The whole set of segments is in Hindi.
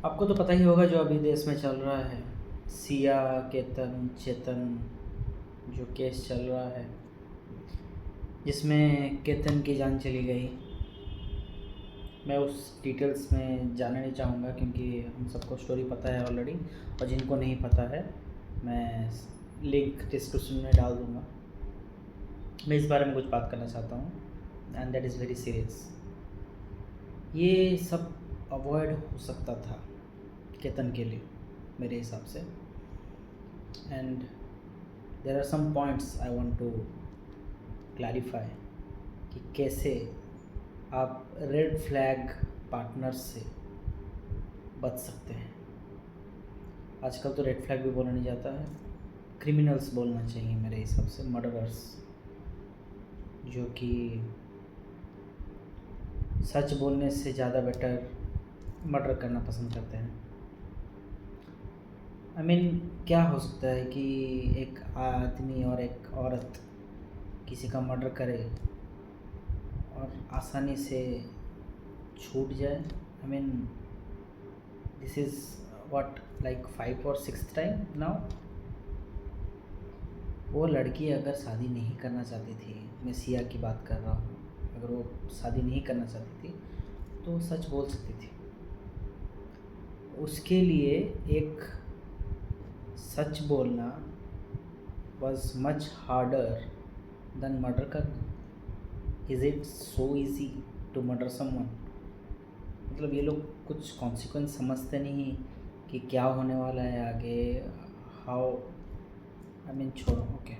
आपको तो पता ही होगा जो अभी देश में चल रहा है, सिया, केतन, चेतन, जो केस चल रहा है जिसमें केतन की जान चली गई। मैं उस डिटेल्स में जाना नहीं चाहूँगा क्योंकि हम सबको स्टोरी पता है ऑलरेडी, और जिनको नहीं पता है मैं लिंक डिस्क्रिप्शन में डाल दूँगा। मैं इस बारे में कुछ बात करना चाहता हूँ and that is very serious. ये सब अवॉइड हो सकता था केतन के लिए मेरे हिसाब से, and there are some points I want to clarify कि कैसे आप रेड फ्लैग पार्टनर्स से बच सकते हैं। आजकल तो रेड फ्लैग भी बोला नहीं जाता है, क्रिमिनल्स बोलना चाहिए मेरे हिसाब से, मर्डरर्स, जो कि सच बोलने से ज़्यादा बेटर मर्डर करना पसंद करते हैं। आई मीन क्या हो सकता है कि एक आदमी और एक औरत किसी का मर्डर करे और आसानी से छूट जाए। I mean this is what like 5 और 6th टाइम नाउ। वो लड़की अगर शादी नहीं करना चाहती थी, मैं सिया की बात कर रहा हूँ, अगर वो शादी नहीं करना चाहती थी तो वो सच बोल सकती थी। उसके लिए एक सच बोलना was much harder than murder करना। Is it so easy to murder someone? मतलब ये लोग कुछ कॉन्सिक्वेंस समझते नहीं कि क्या होने वाला है आगे, हाउ, आई मीन छोड़ो, ओके।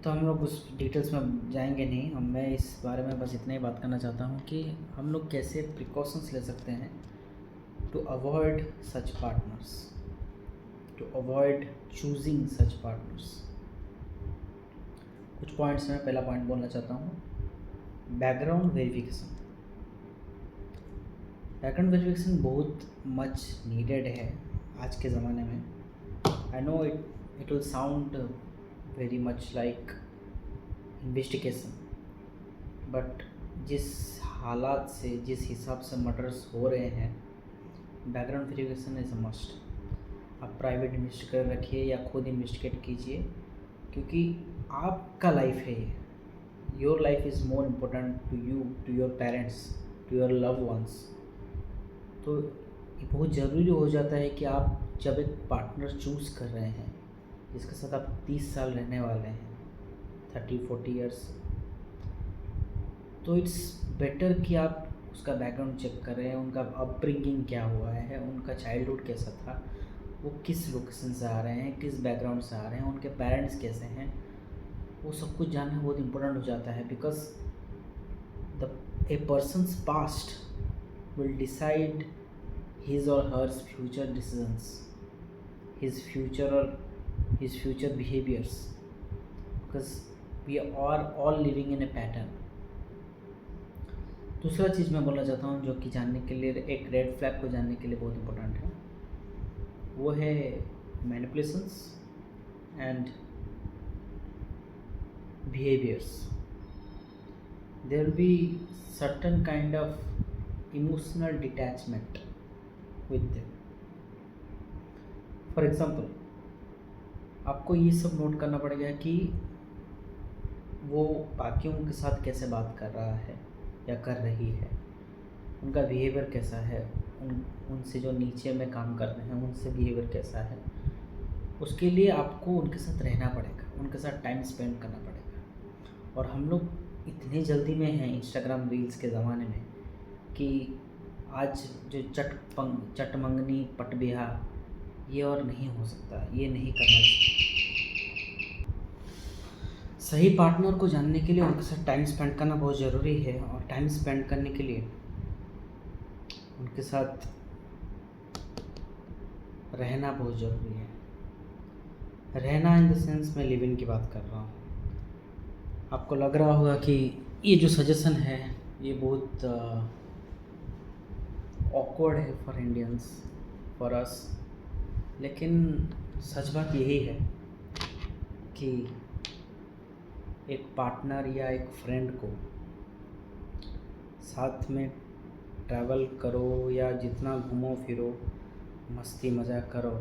तो हम लोग उस डिटेल्स में जाएंगे नहीं, हम मैं इस बारे में बस इतना ही बात करना चाहता हूँ कि हम लोग कैसे प्रिकॉशंस ले सकते हैं to avoid such partners, to avoid choosing such partners. कुछ पॉइंट्स में पहला पॉइंट बोलना चाहता हूँ, बैकग्राउंड वेरिफिकेशन। बैकग्राउंड वेरिफिकेशन बहुत मच नीडेड है आज के ज़माने में। I know it will sound very much like investigation, but जिस हालात से, जिस हिसाब से मर्डर्स हो रहे हैं, background verification is a must. आप प्राइवेट इन्वेस्टिगेटर रखिए या खुद इन्वेस्टिगेट कीजिए, क्योंकि आपका लाइफ है ये। Your life is more important to you, to your parents, to your love ones. तो ये बहुत ज़रूरी हो जाता है कि आप जब एक पार्टनर चूज़ कर रहे हैं जिसके साथ आप 30 साल रहने वाले हैं, 30-40 ईयर्स, तो इट्स बेटर कि आप उसका बैकग्राउंड चेक करें, उनका अपब्रिंगिंग क्या हुआ है, उनका चाइल्डहुड कैसा था, वो किस लोकेशन से आ रहे हैं, किस बैकग्राउंड से आ रहे हैं, उनके पेरेंट्स कैसे हैं, वो सब कुछ जानना बहुत इम्पोर्टेंट हो जाता है। Because A persons past will decide his or her future decisions, his future behaviors, because we are all living in a pattern. दूसरा चीज़ मैं बोलना चाहता हूँ जो कि जानने के लिए, एक रेड फ्लैग को जानने के लिए बहुत इम्पोर्टेंट है, वो है manipulations and behaviours. There will be certain kind of emotional detachment with them. For example, आपको ये सब नोट करना पड़ेगा कि वो बाकियों के साथ कैसे बात कर रहा है या कर रही है, उनका बिहेवियर कैसा है, उनसे जो नीचे में काम कर रहे हैं उनसे बिहेवियर कैसा है। उसके लिए आपको उनके साथ रहना पड़ेगा, उनके साथ टाइम स्पेंड करना पड़ेगा। और हम लोग इतने जल्दी में हैं इंस्टाग्राम रील्स के ज़माने में कि आज जो चटमंगनी पटबिहा, ये और नहीं हो सकता, ये नहीं करना चाहिए। सही पार्टनर को जानने के लिए उनके साथ टाइम स्पेंड करना बहुत ज़रूरी है, और टाइम स्पेंड करने के लिए उनके साथ रहना बहुत ज़रूरी है। रहना इन द सेंस मैं लिविंग की बात कर रहा हूँ। आपको लग रहा होगा कि ये जो सजेशन है ये बहुत ऑकवर्ड है फॉर इंडियंस, फॉर अस, लेकिन सच बात यही है कि एक पार्टनर या एक फ्रेंड को साथ में ट्रैवल करो या जितना घूमो फिरो, मस्ती मज़ाक करो,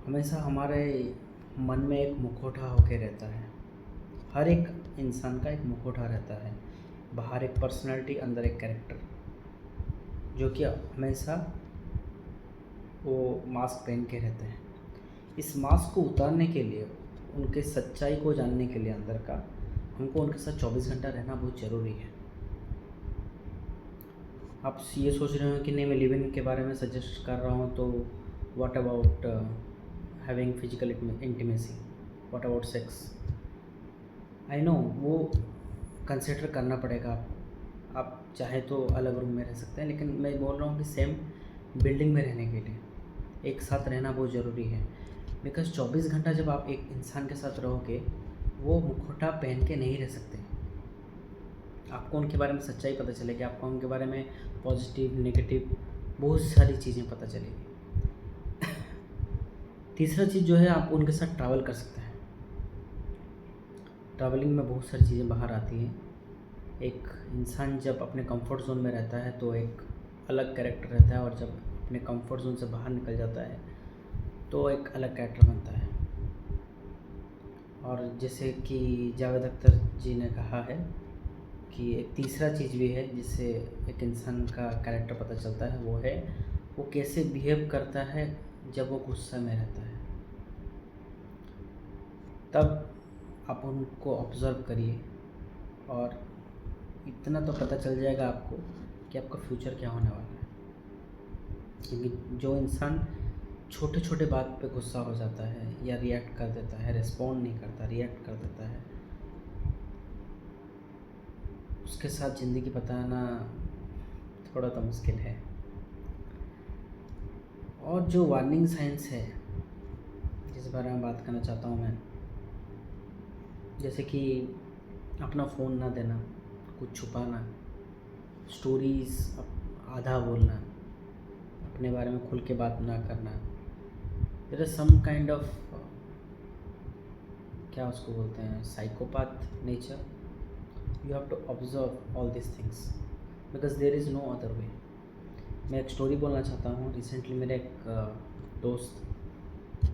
हमेशा हमारे मन में एक मुखौटा होके रहता है। हर एक इंसान का एक मुखौटा रहता है, बाहर एक पर्सनालिटी, अंदर एक कैरेक्टर, जो कि हमेशा वो मास्क पहन के रहते हैं। इस मास्क को उतारने के लिए, उनके सच्चाई को जानने के लिए अंदर का, हमको उनके साथ 24 घंटा रहना बहुत ज़रूरी है। आप ये सोच रहे हो कि नहीं मैं लिव इन के बारे में सजेस्ट कर रहा हूँ, तो what about having physical intimacy, what about sex? I know वो कंसिडर करना पड़ेगा आपको। आप चाहे तो अलग रूम में रह सकते हैं, लेकिन मैं बोल रहा हूँ कि सेम बिल्डिंग में रहने के लिए एक साथ रहना बहुत ज़रूरी है। बिकॉज़ 24 घंटा जब आप एक इंसान के साथ रहोगे, वो मुखौटा पहन के नहीं रह सकते। आपको उनके बारे में सच्चाई पता चलेगी, आपको उनके बारे में पॉजिटिव नेगेटिव बहुत सारी चीज़ें पता चलेगी। तीसरा चीज़ जो है, आप उनके साथ ट्रैवल कर सकते हैं। ट्रैवलिंग में बहुत सारी चीज़ें बाहर आती हैं। एक इंसान जब अपने कंफर्ट जोन में रहता है तो एक अलग कैरेक्टर रहता है, और जब अपने कंफर्ट जोन से बाहर निकल जाता है तो एक अलग कैरेक्टर बनता है। और जैसे कि जावेद अख्तर जी ने कहा है कि एक तीसरा चीज़ भी है जिससे एक इंसान का कैरेक्टर पता चलता है, वो है वो कैसे बिहेव करता है जब वो गुस्से में रहता है। तब आप उनको ऑब्ज़र्व करिए, और इतना तो पता चल जाएगा आपको कि आपका फ्यूचर क्या होने वाला है। क्योंकि जो इंसान छोटे छोटे बात पे गुस्सा हो जाता है या रिएक्ट कर देता है, रिस्पॉन्ड नहीं करता, रिएक्ट कर देता है, उसके साथ ज़िंदगी बताना थोड़ा तो मुश्किल है। और जो वार्निंग साइंस है जिस बारे में बात करना चाहता हूँ मैं, जैसे कि अपना फ़ोन ना देना, कुछ छुपाना, स्टोरीज़ आधा बोलना, अपने बारे में खुल के बात ना करना, there is some kind of, क्या उसको बोलते हैं, psychopath nature. You have to observe all this things because there is no other way. मैं एक स्टोरी बोलना चाहता हूँ। रिसेंटली मेरे एक दोस्त,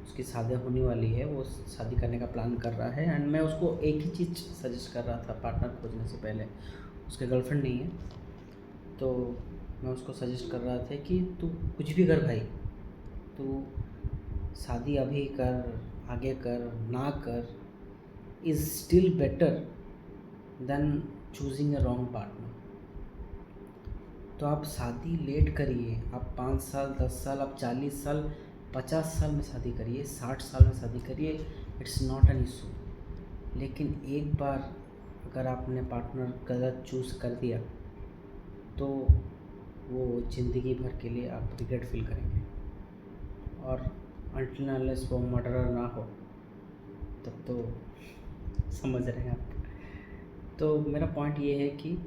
उसकी शादी होने वाली है, वो शादी करने का प्लान कर रहा है, एंड मैं उसको एक ही चीज़ सजेस्ट कर रहा था पार्टनर खोजने से पहले। उसके गर्लफ्रेंड नहीं है, तो मैं उसको सजेस्ट कर रहा था कि तू कुछ भी कर भाई, तू शादी अभी कर, आगे कर, ना कर, is still better then choosing a wrong partner. तो आप शादी लेट करिए, आप 5 साल, 10 साल, आप 40 साल, 50 साल में शादी करिए, 60 साल में शादी करिए, इट्स नॉट एन इशू। लेकिन एक बार अगर आपने पार्टनर गलत चूज़ कर दिया तो वो ज़िंदगी भर के लिए आप रिग्रेट फील करेंगे। और अनटिल अनलेस वो मर्डरर ना हो, तब तो समझ रहे हैं आप। तो मेरा पॉइंट ये है कि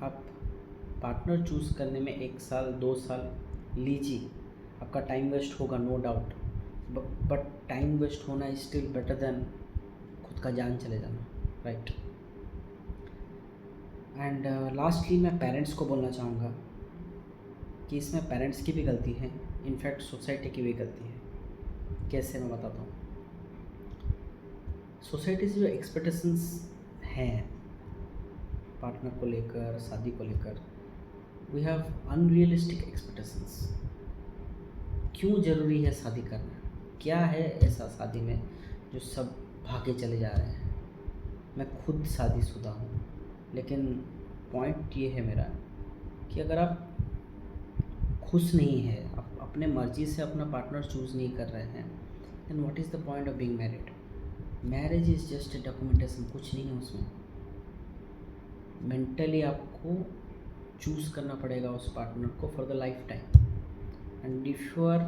आप पार्टनर चूज़ करने में 1 साल 2 साल लीजिए, आपका टाइम वेस्ट होगा, no doubt, but time waste होना इज स्टिल बेटर देन खुद का जान चले जाना, राइट। एंड लास्टली मैं पेरेंट्स को बोलना चाहूँगा कि इसमें पेरेंट्स की भी गलती है, इनफैक्ट सोसाइटी की भी गलती है। कैसे, मैं बताता हूँ। सोसाइटी से जो एक्सपेक्टेशंस हैं पार्टनर को लेकर, शादी को लेकर, वी हैव अनरियलिस्टिक एक्सपेक्टेशंस। क्यों ज़रूरी है शादी करना? क्या है ऐसा शादी में जो सब भागे चले जा रहे हैं? मैं खुद शादीशुदा हूँ, लेकिन पॉइंट ये है मेरा कि अगर आप खुश नहीं है, आप अपने मर्ज़ी से अपना पार्टनर चूज़ नहीं कर रहे हैं, then what is the point of being married? Marriage is just a documentation, कुछ नहीं है उसमें। मेंटली आपको चूज़ करना पड़ेगा उस पार्टनर को for the lifetime. And if you are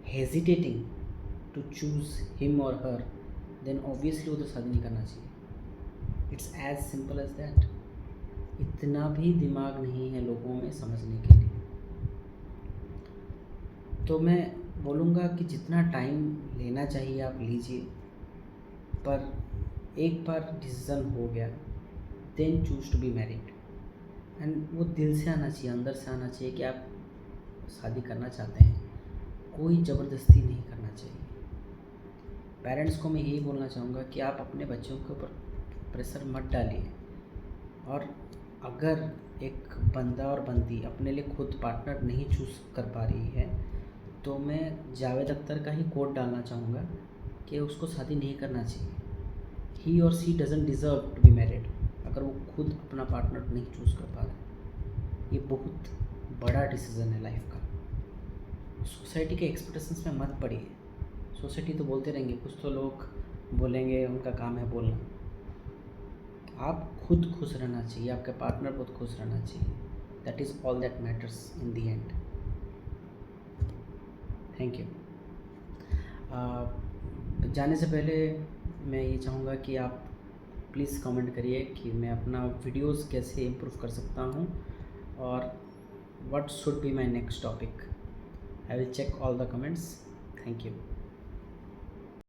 hesitating to choose him और हर, देन ऑब्वियसली उधर शादी नहीं करना चाहिए। It's as simple as that. इतना भी दिमाग नहीं है लोगों में समझने के लिए। तो मैं बोलूँगा कि जितना टाइम लेना चाहिए आप लीजिए, पर एक बार डिसीज़न हो गया, then choose to be married. And वो दिल से आना चाहिए, अंदर से आना चाहिए कि आप शादी करना चाहते हैं। कोई ज़बरदस्ती नहीं करना चाहिए। पेरेंट्स को मैं यही बोलना चाहूँगा कि आप अपने बच्चों के ऊपर प्रेशर मत डालिए। और अगर एक बंदा और बंदी अपने लिए खुद पार्टनर नहीं चूज़ कर पा रही है, तो मैं जावेद अख्तर का ही कोट डालना चाहूँगा कि उसको शादी नहीं करना चाहिए। He or she doesn't deserve to be married, अगर वो खुद अपना पार्टनर नहीं चूज़ कर पा रहे। ये बहुत बड़ा डिसीज़न है लाइफ का। सोसाइटी के एक्सपेक्टेशंस में मत पड़िए। सोसाइटी तो बोलते रहेंगे, कुछ तो लोग बोलेंगे, उनका काम है बोलना। आप खुद खुश रहना चाहिए, आपके पार्टनर खुद खुश रहना चाहिए। That is all that matters in the and. Thank you. जाने से पहले मैं ये चाहूँगा कि आप प्लीज़ कमेंट करिए कि मैं अपना वीडियोस कैसे इम्प्रूव कर सकता हूँ, और what should be my next topic. I will check all the comments. Thank you.